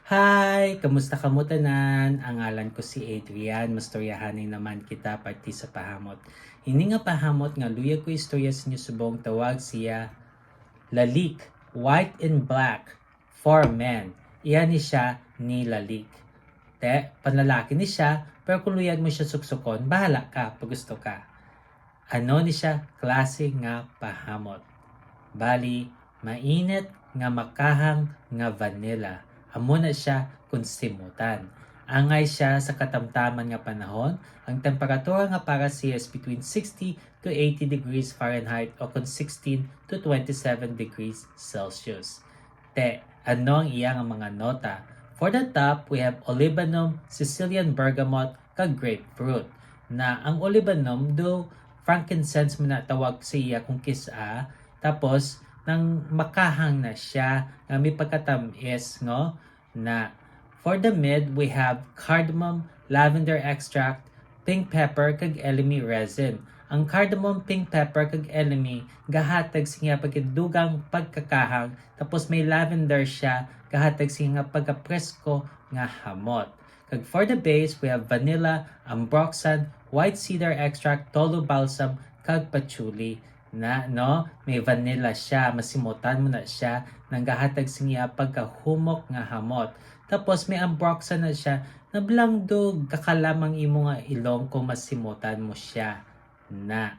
Hi! Kamusta ka mo tanan? Ang ngalan ko si Adrian. Mastoryahanay naman kita parti sa pahamot. Ini nga pahamot nga luyag ko istorya sa inyo subong tawag siya Lalik, White and Black, for Men. Iyan ni siya ni Lalik. Panlalaki ni siya, pero kung luyag mo siya suksukon, bahala ka pag gusto ka. Ano ni siya? Klase nga pahamot. Bali, mainit nga makahang nga vanilla. Amo na siya kung simutan. Angay siya sa katamtaman nga panahon. Ang temperatura nga para siya is between 60 to 80 degrees Fahrenheit o kung 16 to 27 degrees Celsius. Ano ang iyang mga nota? For the top, we have olibanum, Sicilian bergamot, kag grapefruit. Na ang olibanum, do frankincense mo na tawag siya kung kisa, tapos nang makahang na siya na may pagkatamis no na for the mid we have cardamom, lavender extract, pink pepper kag elemi resin. Ang cardamom, pink pepper kag elemi gahatag siya pagdugang pagkakahang, tapos may lavender siya gahatag siya pagkapresko nga hamot. Kag for the base we have vanilla, ambroxan, white cedar extract, tolu balsam kag patchouli na no may vanilla siya, masimutan mo na siya nang gahatag siya pagkahumok nga hamot. Tapos may ambroxan na siya na blangdo kakalamang imo nga ilong kung masimutan mo siya na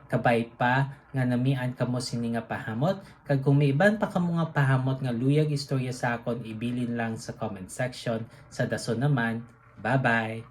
kabay pa nga namian kamo sini nga pahamot. Kag kung may iban pa kamo nga pahamot nga luyag istorya sa akon, ibilin lang sa comment section. Sa dason naman, bye bye.